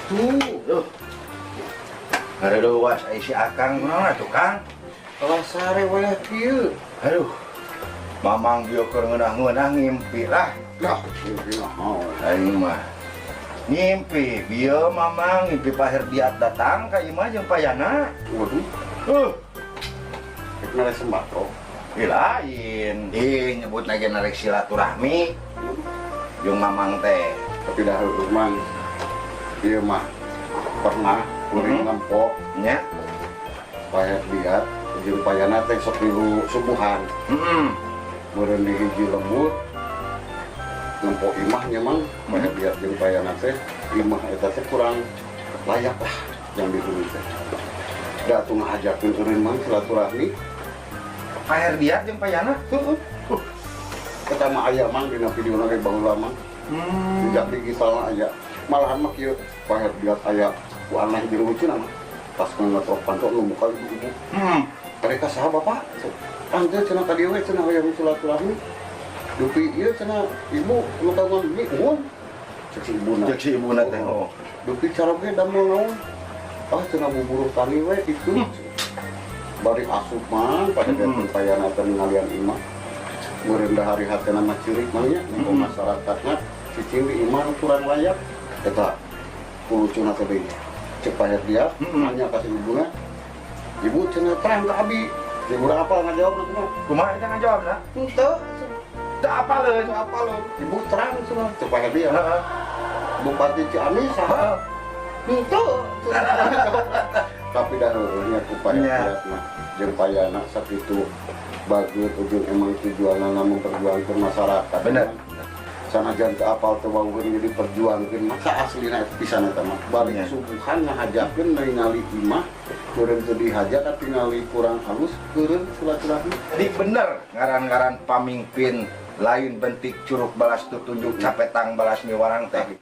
Tuh. Ada luas si Akang kunaon atuh Kang? Kalau sare wae kieu. Aduh. Mamang bieu keur ngeunah-ngeunah ngimpi lah. Lah, kieu mau. Aing mah ngimpi, bieu mamang ngimpi Pak Herdiat datang ka ieu mah jeung payana. Waduh. Rek nare sembako. Lain, nyebut lagi narik silaturahmi jeung mamang teh. Tapi dahulu mang ieu mah pernah kuring nempok Nya. Pak Herdiat jeung payana teh sok dulu subuhan. Meureun di hiji lembut nempok imahnya mang Pak Herdiat jeung payana teh imah eta teh kurang layak lah yang dihuni teh. Da atuh ngajakeun eureun mang silaturahmi. Pak Herdiat jeung payana? Kita mah aya mang dina video nage baheula mang. Sejak digital aya. Malahan mah kieu Pak Herdiat aya ku aneh jeung lucuna mah. Pas ngetrok pantok nu muka ibu-ibu. Mereka saha bapak? Ante cenah ka dieu we cenah aya silaturahmi. Dupi ieu cenah ibu nu kagungan bibi nuhun. Cek si ibuna. Cek si ibuna teh. Oh. Dupi cara ge damel naon? Ah cenah buburuh tani we kitu. Bari asup mah pada datang payana teh ngalian imah. Meureun hari hatena mah ceurik mah nya di masyarakatna cicing di imah kurang layak. Eta kulucuna teh deui. Cek Pak Herdiat nanya ka si ibuna. Ibu cenah terang ka abi. Ibu apa ngajawab mah? Kumaha eta ngajawabna? Henteu. Teu apaleun. Ibu terang cenah cek Pak Herdiat. Bupati Ciamis saha? Henteu. Tapi dahulunya ku Pak Herdiat mah jeung payana sakitu bageut ujung emang tujuanna memperjuangkeun masyarakat. Bener. Sanajan teu apal teu wawuheun jadi perjuangkeun mah saaslina eta pisan eta mah. Balik subuhan ngahajakeun ningali imah keureun teu dihajak tapi ningali kurang halus keureun silaturahmi. Jadi bener ngaran-ngaran pamimpin lain bentik curug balas tutunjuk capetang balas miwarang teh.